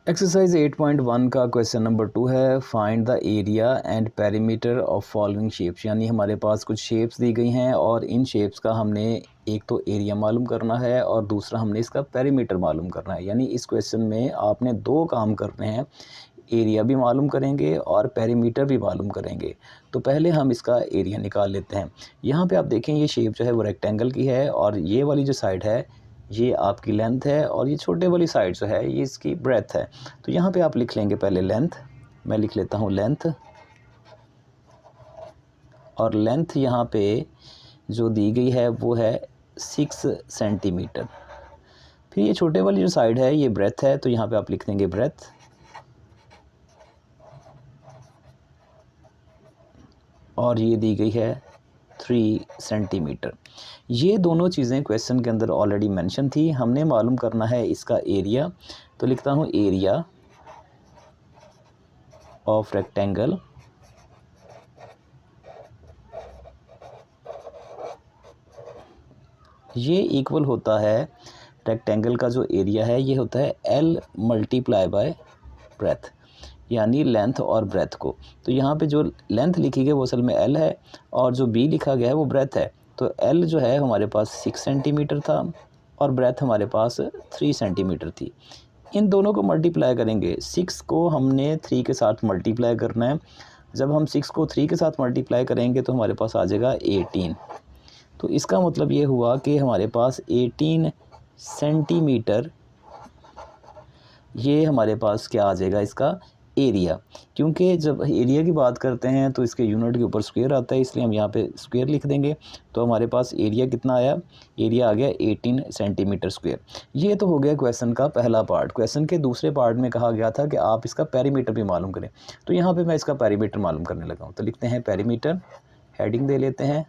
Exercise 8.1 का question number 2 है, find the area and perimeter of following shapes. यानी हमारे पास कुछ शेप्स दी गई हैं और इन शेप्स का हमने एक तो एरिया मालूम करना है और दूसरा हमने इसका पेरीमीटर मालूम करना है। यानी इस क्वेश्चन में आपने दो काम करने हैं, एरिया भी मालूम करेंगे और पेरीमीटर भी मालूम करेंगे। तो पहले हम इसका एरिया निकाल लेते हैं। यहाँ पे आप देखें ये शेप जो है वो रेक्टेंगल की है और ये वाली जो साइड है ये आपकी लेंथ है और ये छोटे वाली साइड जो है ये इसकी ब्रेथ है। तो यहाँ पे आप लिख लेंगे पहले लेंथ, मैं लिख लेता हूँ लेंथ, और लेंथ यहाँ पे जो दी गई है वो है 6 सेंटीमीटर। फिर ये छोटे वाली जो साइड है ये ब्रेथ है, तो यहाँ पे आप लिख देंगे ब्रेथ, और ये दी गई है 3 सेंटीमीटर। ये दोनों चीज़ें क्वेश्चन के अंदर ऑलरेडी मेंशन थी, हमने मालूम करना है इसका एरिया। तो लिखता हूँ एरिया ऑफ रेक्टेंगल ये इक्वल होता है, रेक्टेंगल का जो एरिया है ये होता है L मल्टीप्लाई बाय ब्रेथ, यानी लेंथ और ब्रेथ को। तो यहाँ पे जो लेंथ लिखी गई वो असल में L है और जो B लिखा गया है वो ब्रेथ है। तो L जो है हमारे पास 6 सेंटीमीटर था और ब्रेथ हमारे पास 3 सेंटीमीटर थी। इन दोनों को मल्टीप्लाई करेंगे, 6 को हमने 3 के साथ मल्टीप्लाई करना है। जब हम 6 को 3 के साथ मल्टीप्लाई करेंगे तो हमारे पास आ जाएगा 18। तो इसका मतलब ये हुआ कि हमारे पास 18 सेंटीमीटर ये हमारे पास क्या आ जाएगा इसका एरिया। क्योंकि जब एरिया की बात करते हैं तो इसके यूनिट के ऊपर स्क्वायर आता है, इसलिए हम यहाँ पे स्क्वायर लिख देंगे। तो हमारे पास एरिया कितना आया, एरिया आ गया 18 सेंटीमीटर स्क्वायर। ये तो हो गया क्वेश्चन का पहला पार्ट। क्वेश्चन के दूसरे पार्ट में कहा गया था कि आप इसका पेरीमीटर भी मालूम करें, तो यहाँ पर मैं इसका पेरीमीटर मालूम करने लगा हूँ। तो लिखते हैं पेरीमीटर, हेडिंग दे लेते हैं,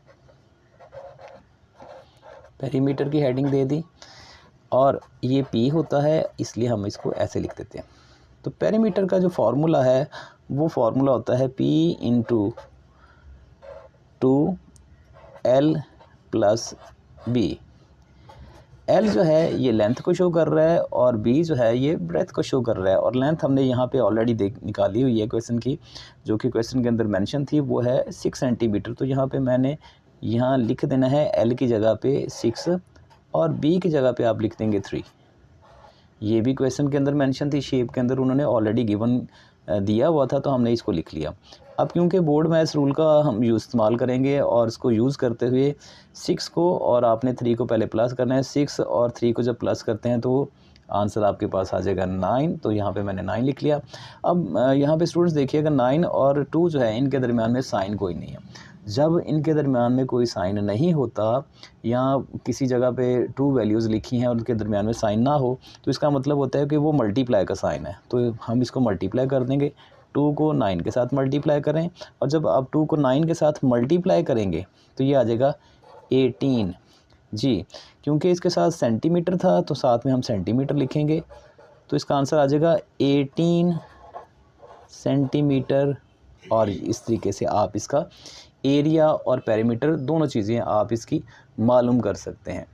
पेरीमीटर की हेडिंग दे दी, और ये P होता है इसलिए हम इसको ऐसे लिख देते हैं। तो पेरीमीटर का जो फार्मूला है वो फार्मूला होता है P into 2L plus B। L जो है ये लेंथ को शो कर रहा है और B जो है ये ब्रेथ को शो कर रहा है। और लेंथ हमने यहाँ पे ऑलरेडी निकाली हुई है क्वेश्चन की, जो कि क्वेश्चन के अंदर मेंशन थी, वो है 6 सेंटीमीटर। तो यहाँ पे मैंने यहाँ लिख देना है L की जगह पे 6 और B की जगह पे आप लिख देंगे 3। ये भी क्वेश्चन के अंदर मेंशन थी, शेप के अंदर उन्होंने ऑलरेडी गिवन दिया हुआ था, तो हमने इसको लिख लिया। अब क्योंकि बोर्ड मैथ्स रूल का हम इस्तेमाल करेंगे और इसको यूज़ करते हुए 6 को और आपने 3 को पहले प्लस करना है। 6 और 3 को जब प्लस करते हैं तो आंसर आपके पास आ जाएगा 9। तो यहाँ पे मैंने 9 लिख लिया। अब यहाँ पे स्टूडेंट्स देखिएगा 9 और 2 जो है इनके दरमियान में साइन कोई नहीं है। जब इनके दरमियान में कोई साइन नहीं होता या किसी जगह पे 2 वैल्यूज़ लिखी हैं और उनके दरमियान में साइन ना हो, तो इसका मतलब होता है कि वो मल्टीप्लाई का साइन है। तो हम इसको मल्टीप्लाई कर देंगे, 2 को 9 के साथ मल्टीप्लाई करें, और जब आप 2 को 9 के साथ मल्टीप्लाई करेंगे तो ये आ जाएगा 18 जी। क्योंकि इसके साथ सेंटीमीटर था तो साथ में हम सेंटीमीटर लिखेंगे, तो इसका आंसर आ जाएगा 18 सेंटीमीटर। और इस तरीके से आप इसका एरिया और पेरीमीटर दोनों चीज़ें आप इसकी मालूम कर सकते हैं।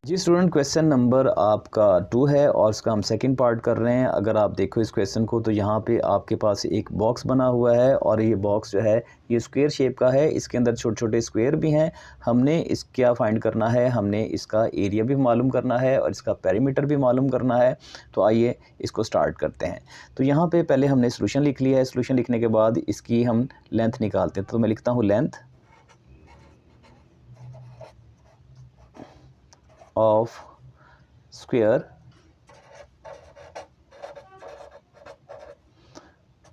जी स्टूडेंट, क्वेश्चन नंबर आपका 2 है और इसका हम सेकंड पार्ट कर रहे हैं। अगर आप देखो इस क्वेश्चन को तो यहाँ पे आपके पास एक बॉक्स बना हुआ है और ये बॉक्स जो है ये स्क्वायर शेप का है, इसके अंदर छोटे छोटे स्क्वायर भी हैं। हमने इस क्या फाइंड करना है, हमने इसका एरिया भी मालूम करना है और इसका पेरीमीटर भी मालूम करना है। तो आइए इसको स्टार्ट करते हैं। तो यहाँ पर पहले हमने सोल्यूशन लिख लिया है, सोल्यूशन लिखने के बाद इसकी हम लेंथ निकालते हैं। तो मैं लिखता हूँ लेंथ ऑफ स्क्वायर।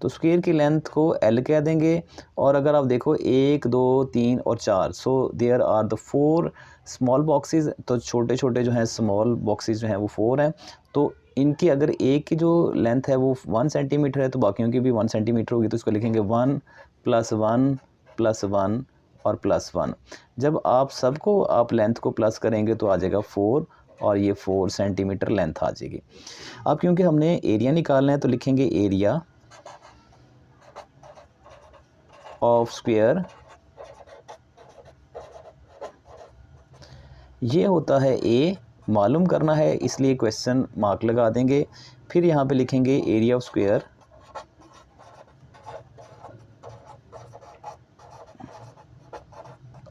तो स्क्वायर की लेंथ को L कह देंगे। और अगर आप देखो 1 2 3 और 4, so there are the 4 small boxes. तो छोटे छोटे जो हैं स्मॉल बॉक्सेस जो हैं वो 4 हैं। तो इनकी अगर एक की जो लेंथ है वो 1 सेंटीमीटर है तो बाकियों की भी 1 सेंटीमीटर होगी। तो इसको लिखेंगे 1 + 1 + 1 और +1। जब आप सबको आप लेंथ को प्लस करेंगे तो आ जाएगा 4 और ये 4 सेंटीमीटर लेंथ आ जाएगी। अब क्योंकि हमने एरिया निकालना है तो लिखेंगे एरिया ऑफ स्क्वायर, ये होता है A मालूम करना है, इसलिए क्वेश्चन मार्क लगा देंगे। फिर यहाँ पे लिखेंगे एरिया ऑफ स्क्वायर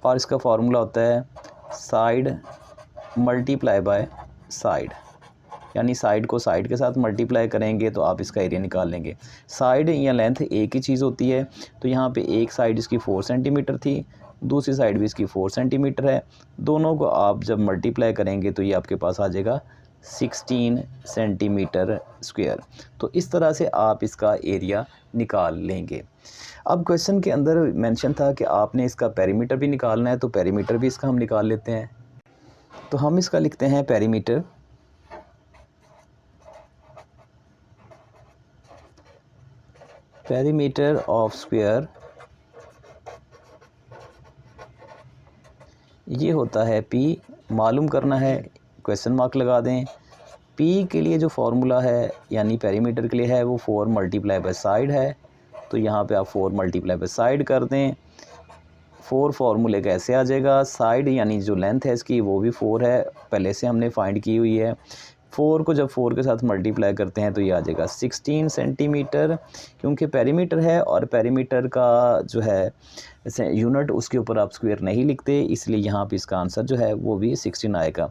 और इसका फार्मूला होता है साइड मल्टीप्लाई बाय साइड, यानी साइड को साइड के साथ मल्टीप्लाई करेंगे तो आप इसका एरिया निकाल लेंगे। साइड या लेंथ एक ही चीज़ होती है, तो यहाँ पे एक साइड इसकी 4 सेंटीमीटर थी, दूसरी साइड भी इसकी 4 सेंटीमीटर है। दोनों को आप जब मल्टीप्लाई करेंगे तो ये आपके पास आ जाएगा 16 सेंटीमीटर स्क्वायर। तो इस तरह से आप इसका एरिया निकाल लेंगे। अब क्वेश्चन के अंदर मेंशन था कि आपने इसका पेरीमीटर भी निकालना है, तो पेरीमीटर भी इसका हम निकाल लेते हैं। तो हम इसका लिखते हैं पेरीमीटर। पेरीमीटर ऑफ स्क्वायर ये होता है P। मालूम करना है, क्वेश्चन मार्क लगा दें। P के लिए जो फार्मूला है यानी पेरीमीटर के लिए है वो 4 मल्टीप्लाई बाय साइड है, तो यहाँ पे आप 4 मल्टीप्लाई बाय साइड कर दें। 4 फार्मूले कैसे आ जाएगा, साइड यानी जो लेंथ है इसकी वो भी 4 है, पहले से हमने फाइंड की हुई है। 4 को जब 4 के साथ मल्टीप्लाई करते हैं तो ये आ जाएगा 16 सेंटीमीटर, क्योंकि पेरीमीटर है और पेरीमीटर का जो है यूनिट उसके ऊपर आप स्क्वायर नहीं लिखते, इसलिए यहाँ पे इसका आंसर जो है वो भी 16 आएगा।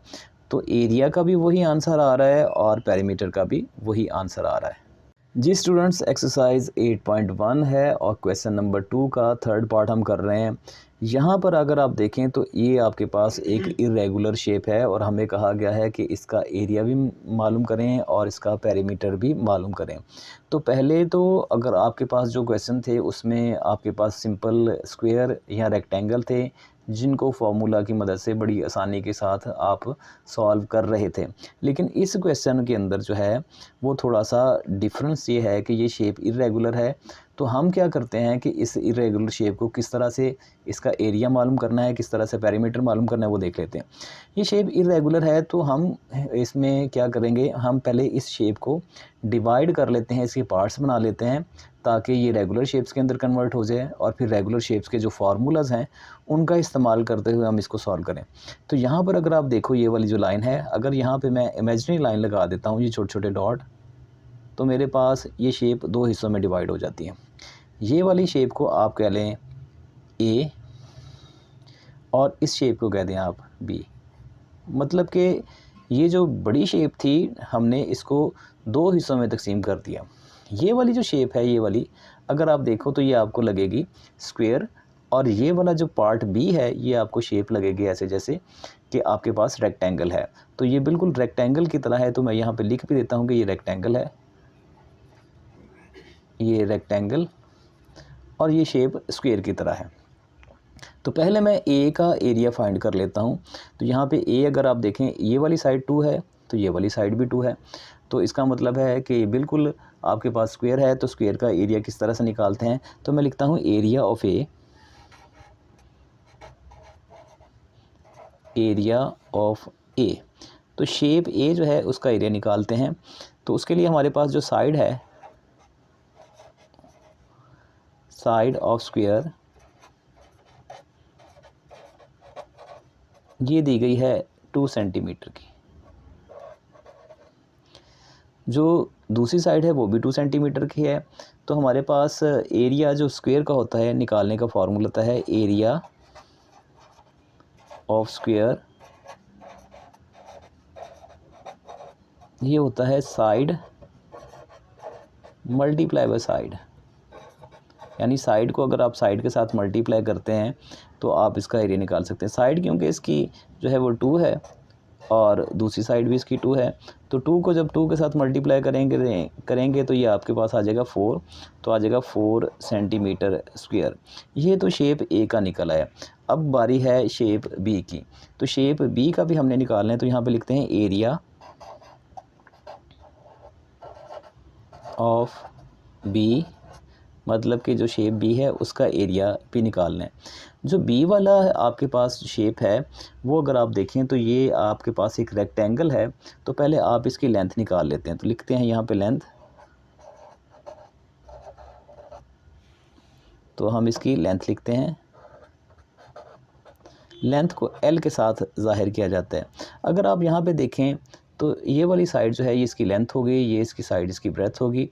तो एरिया का भी वही आंसर आ रहा है और पेरीमीटर का भी वही आंसर आ रहा है। जी स्टूडेंट्स, एक्सरसाइज 8.1 है और क्वेश्चन नंबर 2 का थर्ड पार्ट हम कर रहे हैं। यहाँ पर अगर आप देखें तो ये आपके पास एक इरेगुलर शेप है और हमें कहा गया है कि इसका एरिया भी मालूम करें और इसका पेरीमीटर भी मालूम करें। तो पहले तो अगर आपके पास जो क्वेश्चन थे उसमें आपके पास सिंपल स्क्वायर या रेक्टेंगल थे, जिनको फार्मूला की मदद से बड़ी आसानी के साथ आप सॉल्व कर रहे थे। लेकिन इस क्वेश्चन के अंदर जो है वो थोड़ा सा डिफरेंस ये है कि ये शेप इरेगुलर है। तो हम क्या करते हैं कि इस इरेगुलर शेप को किस तरह से इसका एरिया मालूम करना है, किस तरह से पेरीमीटर मालूम करना है वो देख लेते हैं। ये शेप इरेगुलर है तो हम इसमें क्या करेंगे, हम पहले इस शेप को डिवाइड कर लेते हैं, इसके पार्ट्स बना लेते हैं ताकि ये रेगुलर शेप्स के अंदर कन्वर्ट हो जाए और फिर रेगुलर शेप्स के जो फार्मूलाज हैं उनका इस्तेमाल करते हुए हम इसको सॉल्व करें। तो यहाँ पर अगर आप देखो ये वाली जो लाइन है, अगर यहाँ पे मैं इमेजिनरी लाइन लगा देता हूँ, ये छोटे छोटे डॉट, तो मेरे पास ये शेप 2 हिस्सों में डिवाइड हो जाती है। ये वाली शेप को आप कह लें A और इस शेप को कह दें आप B। मतलब कि ये जो बड़ी शेप थी हमने इसको 2 हिस्सों में तकसीम कर दिया। ये वाली जो शेप है, ये वाली अगर आप देखो तो ये आपको लगेगी स्क्वायर, और ये वाला जो पार्ट B है ये आपको शेप लगेगी ऐसे जैसे कि आपके पास रेक्टेंगल है। तो ये बिल्कुल रेक्टेंगल की तरह है, तो मैं यहाँ पे लिख भी देता हूँ कि ये रेक्टेंगल है, ये रेक्टेंगल, और ये शेप स्क्वायर की तरह है। तो पहले मैं A का एरिया फाइंड कर लेता हूँ। तो यहाँ पे A अगर आप देखें ये वाली साइड 2 है तो ये वाली साइड भी 2 है, तो इसका मतलब है कि बिल्कुल आपके पास स्क्वायर है। तो स्क्वायर का एरिया किस तरह से निकालते हैं, तो मैं लिखता हूँ area of A, area of A। तो शेप A जो है उसका एरिया निकालते हैं। तो उसके लिए हमारे पास जो साइड है, साइड ऑफ स्क्वायर, ये दी गई है 2 सेंटीमीटर की। जो दूसरी साइड है वो भी 2 सेंटीमीटर की है। तो हमारे पास एरिया जो स्क्वायर का होता है निकालने का फार्मूला होता है एरिया ऑफ स्क्वायर, ये होता है साइड मल्टीप्लाई बाय साइड। यानी साइड को अगर आप साइड के साथ मल्टीप्लाई करते हैं तो आप इसका एरिया निकाल सकते हैं। साइड क्योंकि इसकी जो है वो 2 है और दूसरी साइड भी इसकी 2 है, तो 2 को जब 2 के साथ मल्टीप्लाई करेंगे तो ये आपके पास आ जाएगा 4, तो आ जाएगा 4 सेंटीमीटर स्क्वायर। ये तो शेप A का निकला है। अब बारी है शेप B की। तो शेप B का भी हमने निकालना है, तो यहाँ पे लिखते हैं एरिया ऑफ B, मतलब कि जो शेप B है उसका एरिया भी निकालना है। जो B वाला आपके पास शेप है वो अगर आप देखें तो ये आपके पास एक रेक्टेंगल है। तो पहले आप इसकी लेंथ निकाल लेते हैं। तो लिखते हैं यहाँ पे लेंथ, तो हम इसकी लेंथ लिखते हैं। लेंथ को L के साथ ज़ाहिर किया जाता है। अगर आप यहाँ पे देखें तो ये वाली साइड जो है ये इसकी लेंथ होगी, ये इसकी साइड इसकी ब्रेथ होगी।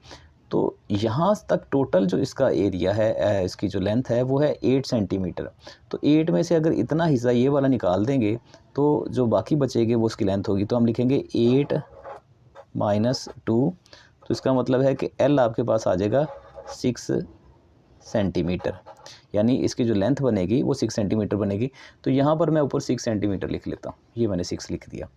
तो यहाँ तक टोटल जो इसका एरिया है, इसकी जो लेंथ है वो है 8 सेंटीमीटर। तो 8 में से अगर इतना हिस्सा ये वाला निकाल देंगे तो जो बाकी बचेगी वो उसकी लेंथ होगी। तो हम लिखेंगे 8 माइनस 2, तो इसका मतलब है कि L आपके पास आ जाएगा 6 सेंटीमीटर, यानी इसकी जो लेंथ बनेगी वो 6 सेंटीमीटर बनेगी। तो यहाँ पर मैं ऊपर 6 सेंटीमीटर लिख लेता हूँ, ये मैंने 6 लिख दिया,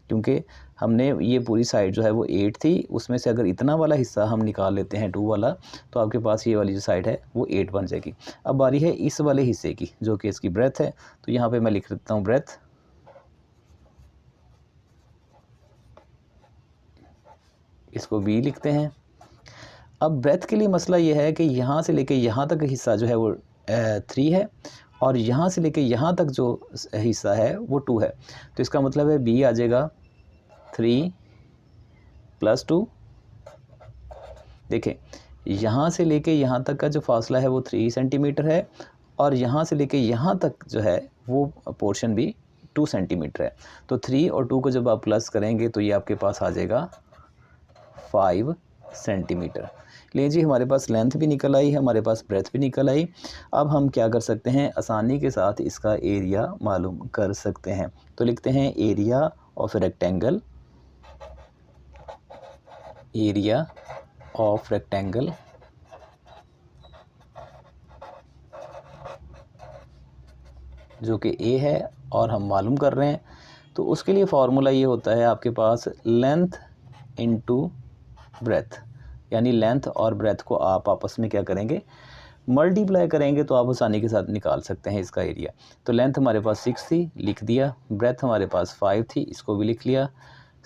क्योंकि हमने ये पूरी साइड जो है वो 8 थी, उसमें से अगर इतना वाला हिस्सा हम निकाल लेते हैं 2 वाला, तो आपके पास ये वाली जो साइड है वो 8 बन जाएगी। अब बारी है इस वाले हिस्से की जो कि इसकी ब्रेथ है, तो यहाँ पर मैं लिख देता हूँ ब्रेथ, इसको B लिखते हैं। अब ब्रेथ के लिए मसला ये है कि यहाँ से लेके यहाँ तक हिस्सा जो है वो 3 है, और यहाँ से लेके यहाँ तक जो हिस्सा है वो 2 है। तो इसका मतलब है B आ जाएगा 3 + 2। देखें, यहाँ से लेके यहाँ तक का जो फासला है वो 3 सेंटीमीटर है, और यहाँ से लेके यहाँ तक जो है वो पोर्शन भी 2 सेंटीमीटर है। तो 3 और 2 को जब आप प्लस करेंगे तो ये आपके पास आ जाएगा 5 सेंटीमीटर। ले जी, हमारे पास लेंथ भी निकल आई है, हमारे पास ब्रेथ भी निकल आई। अब हम क्या कर सकते हैं, आसानी के साथ इसका एरिया मालूम कर सकते हैं। तो लिखते हैं area of rectangle, area of rectangle जो कि A है और हम मालूम कर रहे हैं। तो उसके लिए फार्मूला ये होता है आपके पास लेंथ इनटू ब्रेथ, यानी लेंथ और ब्रेथ को आप आपस में क्या करेंगे, मल्टीप्लाई करेंगे, तो आप आसानी के साथ निकाल सकते हैं इसका एरिया। तो लेंथ हमारे पास 6 थी, लिख दिया। ब्रेथ हमारे पास 5 थी, इसको भी लिख लिया।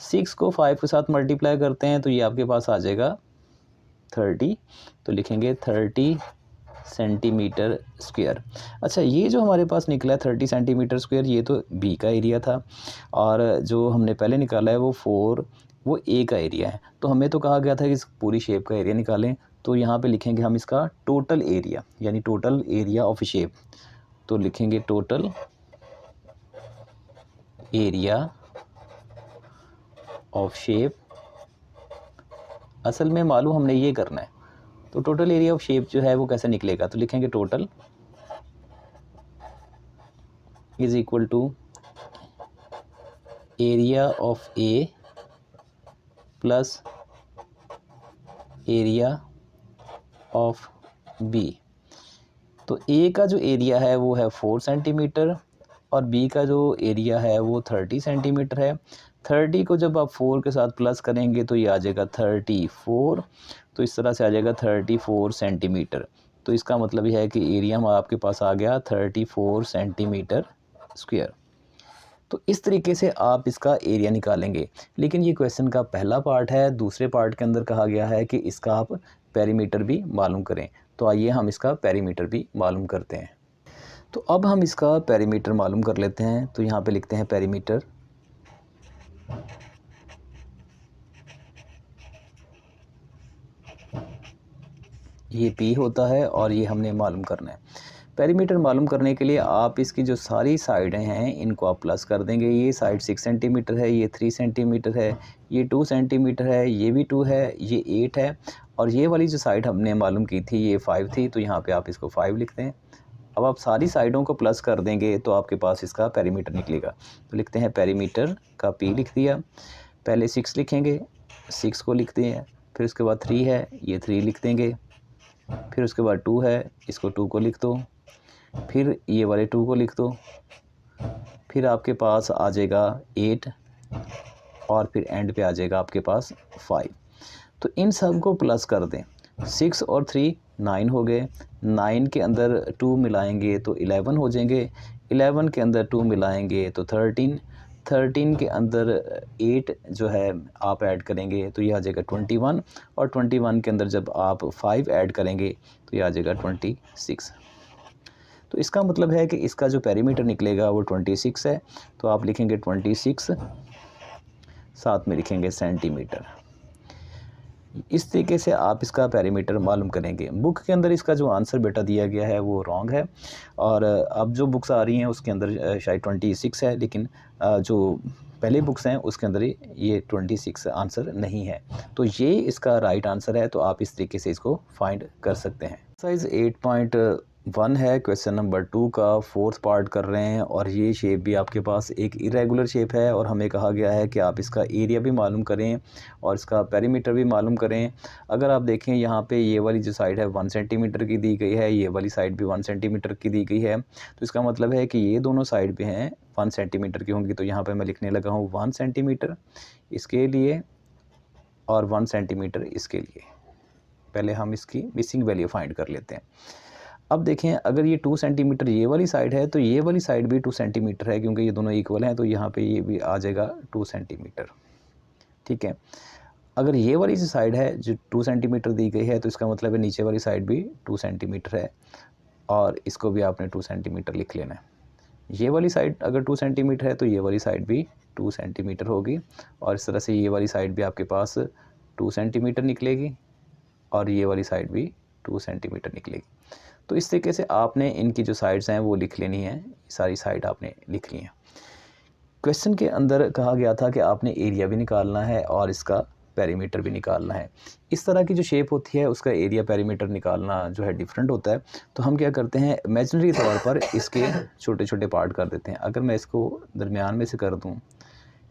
6 को 5 के साथ मल्टीप्लाई करते हैं तो ये आपके पास आ जाएगा 30। तो लिखेंगे 30 सेंटीमीटर स्क्वायर। अच्छा, ये जो हमारे पास निकला है 30 सेंटीमीटर स्क्वायर, ये तो B का एरिया था, और जो हमने पहले निकाला है वो 4 वो A का एरिया है। तो हमें तो कहा गया था कि इस पूरी शेप का एरिया निकालें, तो यहाँ पे लिखेंगे हम इसका टोटल एरिया, यानी टोटल एरिया ऑफ शेप। तो लिखेंगे टोटल एरिया ऑफ शेप। असल में मालूम हमने ये करना है, तो टोटल एरिया ऑफ शेप जो है वो कैसे निकलेगा, तो लिखेंगे total is equal to area of A plus area of B। तो A का जो एरिया है वो है 4 सेंटीमीटर, और B का जो एरिया है वो 30 सेंटीमीटर है। 30 को जब आप 4 के साथ प्लस करेंगे तो ये आ जाएगा 34। तो इस तरह से आ जाएगा 34 सेंटीमीटर। तो इसका मतलब यह है कि एरिया आपके पास आ गया 34 सेंटीमीटर स्क्वायर। तो इस तरीके से आप इसका एरिया निकालेंगे। लेकिन ये क्वेश्चन का पहला पार्ट है, दूसरे पार्ट के अंदर कहा गया है कि इसका आप पेरीमीटर भी मालूम करें। तो आइए हम इसका पेरीमीटर भी मालूम करते हैं। तो अब हम इसका पेरीमीटर मालूम कर लेते हैं। तो यहाँ पे लिखते हैं पेरीमीटर, ये P होता है और ये हमने मालूम करना है। पेरीमीटर मालूम करने के लिए आप इसकी जो सारी साइडें हैं इनको आप प्लस कर देंगे। ये साइड 6 सेंटीमीटर है, ये 3 सेंटीमीटर है, ये 2 सेंटीमीटर है, ये भी 2 है, ये 8 है, और ये वाली जो साइड हमने मालूम की थी ये 5 थी। तो यहाँ पे आप इसको 5 लिखते हैं। अब आप सारी साइडों को प्लस कर देंगे तो आपके पास इसका पेरीमीटर निकलेगा। तो लिखते हैं पेरीमीटर का P लिख दिया। पहले 6 लिखेंगे, 6 को लिखते हैं, फिर उसके बाद 3 है, ये 3 लिख देंगे, फिर उसके बाद 2 है, इसको 2 को लिख दो, फिर ये वाले 2 को लिख दो, फिर आपके पास आ जाएगा 8, और फिर एंड पे आ जाएगा आपके पास 5। तो इन सब को प्लस कर दें। 6 और 3 9 हो गए, 9 के अंदर 2 मिलाएंगे तो 11 हो जाएंगे, 11 के अंदर 2 मिलाएंगे तो 13, 13 के अंदर 8 जो है आप ऐड करेंगे तो ये आ जाएगा 21, और 21 के अंदर जब आप 5 ऐड करेंगे तो ये आ जाएगा 26। तो इसका मतलब है कि इसका जो पेरीमीटर निकलेगा वो 26 है। तो आप लिखेंगे 26, साथ में लिखेंगे सेंटीमीटर। इस तरीके से आप इसका पैरामीटर मालूम करेंगे। बुक के अंदर इसका जो आंसर बेटा दिया गया है वो रॉन्ग है, और अब जो बुक्स आ रही हैं उसके अंदर शायद 26 है, लेकिन जो पहले बुक्स हैं उसके अंदर ये 26 आंसर नहीं है। तो ये इसका राइट आंसर है, तो आप इस तरीके से इसको फाइंड कर सकते हैं। एक्सरसाइज 8.1 है, क्वेश्चन नंबर 2 का 4th पार्ट कर रहे हैं, और ये शेप भी आपके पास एक इरेगुलर शेप है, और हमें कहा गया है कि आप इसका एरिया भी मालूम करें और इसका पेरीमीटर भी मालूम करें। अगर आप देखें यहाँ पे ये वाली जो साइड है 1 सेंटीमीटर की दी गई है, ये वाली साइड भी 1 सेंटीमीटर की दी गई है, तो इसका मतलब है कि ये दोनों साइड पे हैं 1 सेंटीमीटर की होंगी। तो यहाँ पे मैं लिखने लगा हूँ 1 सेंटीमीटर इसके लिए और 1 सेंटीमीटर इसके लिए। पहले हम इसकी मिसिंग वैल्यू फाइंड कर लेते हैं। अब देखें, अगर ये 2 सेंटीमीटर ये वाली साइड है तो ये वाली साइड भी 2 सेंटीमीटर है, क्योंकि ये दोनों इक्वल हैं, तो यहाँ पे ये भी आ जाएगा 2 सेंटीमीटर। ठीक है, अगर ये वाली जो साइड है जो 2 सेंटीमीटर दी गई है, तो इसका मतलब है नीचे वाली साइड भी 2 सेंटीमीटर है, और इसको भी आपने 2 सेंटीमीटर लिख लेना है। ये वाली साइड अगर 2 सेंटीमीटर है तो ये वाली साइड भी 2 सेंटीमीटर होगी, और इस तरह से ये वाली साइड भी आपके पास 2 सेंटीमीटर निकलेगी, और ये वाली साइड भी 2 सेंटीमीटर निकलेगी। तो इस तरीके से आपने इनकी जो साइड्स हैं वो लिख लेनी है, सारी साइड आपने लिख ली हैं। क्वेश्चन के अंदर कहा गया था कि आपने एरिया भी निकालना है और इसका पेरीमीटर भी निकालना है। इस तरह की जो शेप होती है उसका एरिया पेरीमीटर निकालना जो है डिफरेंट होता है, तो हम क्या करते हैं, इमेजिनरी तौर पर इसके छोटे छोटे पार्ट कर देते हैं। अगर मैं इसको दरमियान में से कर दूँ,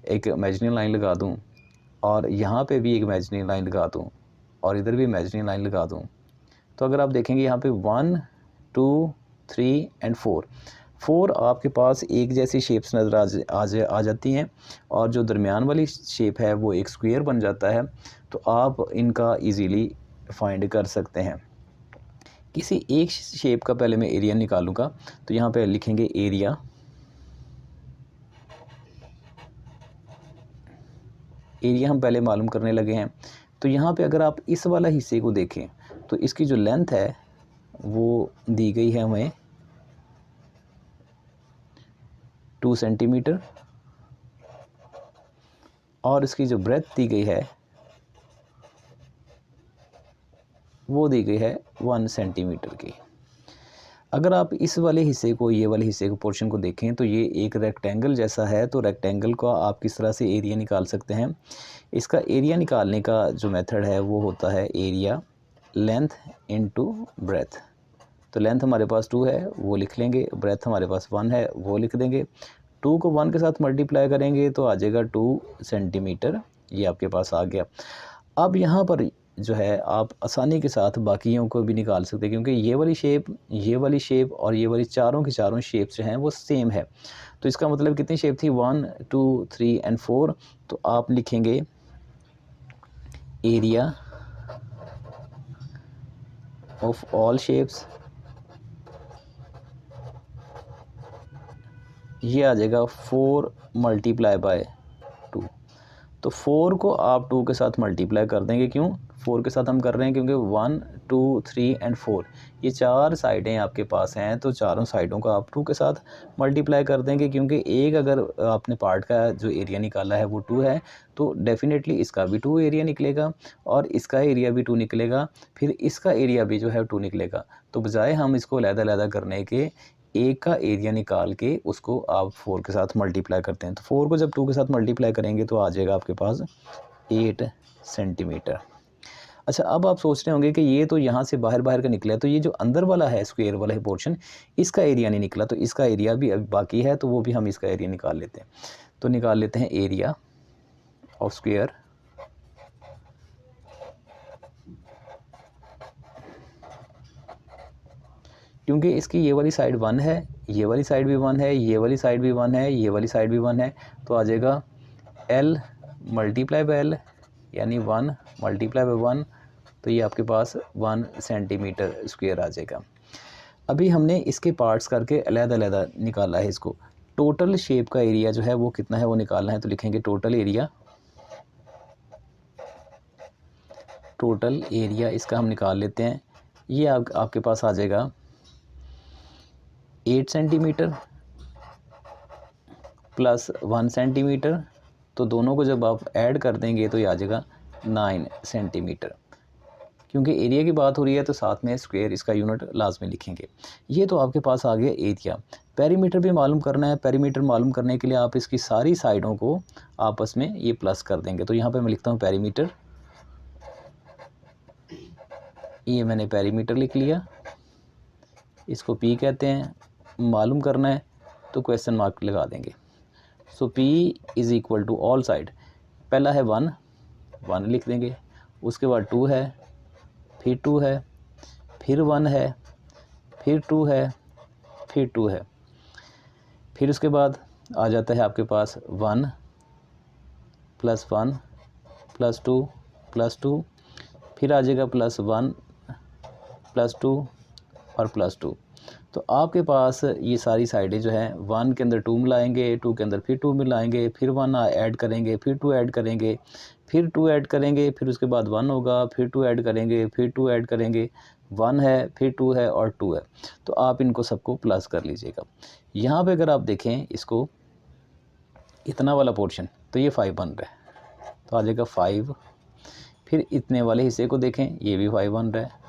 एक इमेजिनरी लाइन लगा दूँ, और यहाँ पे भी एक इमेजिनरी लाइन लगा दूँ, और इधर भी इमेजिनरी लाइन लगा दूँ, तो अगर आप देखेंगे यहाँ पे 1 2 3 एंड 4 आपके पास एक जैसी शेप्स नज़र आ जाती हैं, और जो दरमियान वाली शेप है वो एक स्क्वायर बन जाता है। तो आप इनका इजीली फाइंड कर सकते हैं। किसी एक शेप का पहले मैं एरिया निकालूंगा, तो यहाँ पे लिखेंगे एरिया, एरिया हम पहले मालूम करने लगे हैं। तो यहाँ पे अगर आप इस वाला हिस्से को देखें तो इसकी जो लेंथ है वो दी गई है हमें 2 सेंटीमीटर, और इसकी जो ब्रेथ दी गई है वो दी गई है 1 सेंटीमीटर की। अगर आप इस वाले हिस्से को, ये वाले हिस्से को, पोर्शन को देखें तो ये एक रेक्टेंगल जैसा है, तो रेक्टेंगल को आप किस तरह से एरिया निकाल सकते हैं। इसका एरिया निकालने का जो मेथड है वो होता है एरिया लेंथ इनटू ब्रेथ। तो लेंथ हमारे पास 2 है वो लिख लेंगे, ब्रेथ हमारे पास 1 है वो लिख देंगे। 2 को 1 के साथ मल्टीप्लाई करेंगे तो आ जाएगा 2 सेंटीमीटर, ये आपके पास आ गया। अब यहाँ पर जो है आप आसानी के साथ बाकियों को भी निकाल सकते हैं, क्योंकि ये वाली शेप, ये वाली शेप और ये वाली चारों की चारों शेप्स जो हैं वो सेम है। तो इसका मतलब कितनी शेप थी, 1 2 3 एंड 4। तो आप लिखेंगे एरिया ऑफ ऑल शेप्स, ये आ जाएगा 4 मल्टीप्लाई बाय 2। तो 4 को आप 2 के साथ मल्टीप्लाई कर देंगे। क्यों 4 के साथ हम कर रहे हैं, क्योंकि 1 2 3 एंड 4 ये 4 साइडें आपके पास हैं, तो चारों साइडों को आप 2 के साथ मल्टीप्लाई कर देंगे। क्योंकि एक अगर आपने पार्ट का जो एरिया निकाला है वो 2 है, तो डेफिनेटली इसका भी 2 एरिया निकलेगा, और इसका एरिया भी 2 निकलेगा, फिर इसका एरिया भी जो है 2 निकलेगा। तो बजाय हम इसको अलग-अलग करने के, एक का एरिया निकाल के उसको आप 4 के साथ मल्टीप्लाई करते हैं। तो 4 को जब 2 के साथ मल्टीप्लाई करेंगे तो आ जाएगा आपके पास 8 सेंटीमीटर। अच्छा, अब आप सोच रहे होंगे कि ये तो यहाँ से बाहर का निकला है, तो ये जो अंदर वाला है स्क्वायर वाला है पोर्शन, इसका एरिया नहीं निकला, तो इसका एरिया भी अभी बाकी है, तो वो भी हम इसका एरिया निकाल लेते हैं। तो निकाल लेते हैं एरिया ऑफ स्क्वायर, क्योंकि इसकी ये वाली साइड 1 है, ये वाली साइड भी 1 है, ये वाली साइड भी 1 है, ये वाली साइड भी 1 है, तो आ जाएगा L मल्टीप्लाई बाय L, यानी 1 मल्टीप्लाई बाय 1, तो ये आपके पास 1 सेंटीमीटर स्क्वायर आ जाएगा। अभी हमने इसके पार्ट्स करके अलग-अलग निकाला है इसको। टोटल शेप का एरिया जो है वो कितना है वो निकालना है, तो लिखेंगे टोटल एरिया, टोटल एरिया इसका हम निकाल लेते हैं। ये आपके पास आ जाएगा 8 सेंटीमीटर प्लस 1 सेंटीमीटर, तो दोनों को जब आप ऐड कर देंगे तो ये आ जाएगा 9 सेंटीमीटर। क्योंकि एरिया की बात हो रही है तो साथ में स्क्वायर इसका यूनिट लाजमी लिखेंगे। ये तो आपके पास आ गया एरिया। पेरीमीटर भी मालूम करना है। पेरीमीटर मालूम करने के लिए आप इसकी सारी साइडों को आपस में ये प्लस कर देंगे। तो यहाँ पे मैं लिखता हूँ पेरीमीटर, ये मैंने पेरीमीटर लिख लिया, इसको पी कहते हैं। मालूम करना है तो क्वेश्चन मार्क लगा देंगे। So P is equal to all side, पहला है 1, 1 लिख देंगे, उसके बाद 2 है, फिर 2 है, फिर 1 है, फिर 2 है, फिर 2 है, फिर उसके बाद आ जाता है आपके पास 1 प्लस 1 प्लस 2 प्लस 2, फिर आ जाएगा प्लस 1 प्लस 2 और प्लस 2। तो आपके पास ये सारी साइडें जो हैं 1 के अंदर 2 मिलाएंगे, 2 के अंदर फिर 2 मिलाएंगे, फिर 1 ऐड करेंगे, फिर 2 ऐड करेंगे, फिर 2 ऐड करेंगे, फिर उसके बाद 1 होगा, फिर 2 ऐड करेंगे, फिर 2 ऐड करेंगे, 1 है, फिर 2 है और 2 है। तो आप इनको सबको प्लस कर लीजिएगा। यहाँ पे अगर आप देखें इसको, इतना वाला पोर्शन तो ये 5 बन रहा है, तो आ जाएगा 5। फिर इतने वाले हिस्से को देखें, ये भी 5 बन रहा है।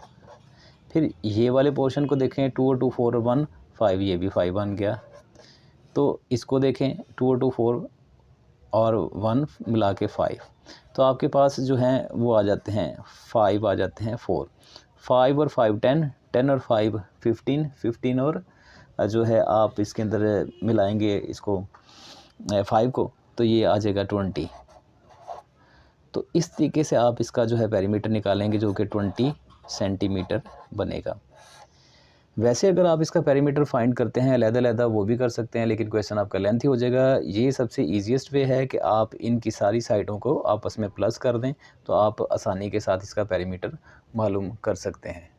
फिर ये वाले पोर्शन को देखें, 2 और 2 4 और 1 5, ये भी 5 बन गया। तो इसको देखें, 2 और 2 4 और 1 मिला के 5। तो आपके पास जो हैं वो आ जाते हैं 5, आ जाते हैं 4। 5 और 5 10, 10 और 5 15, 15 और जो है आप इसके अंदर मिलाएंगे इसको 5 को, तो ये आ जाएगा 20। तो इस तरीके से आप इसका जो है पेरीमीटर निकालेंगे जो कि 20 सेंटीमीटर बनेगा। वैसे अगर आप इसका पेरीमीटर फाइंड करते हैं अलग-अलग वो भी कर सकते हैं, लेकिन क्वेश्चन आपका लेंथी हो जाएगा। ये सबसे ईजीएस्ट वे है कि आप इनकी सारी साइडों को आपस में प्लस कर दें, तो आप आसानी के साथ इसका पेरीमीटर मालूम कर सकते हैं।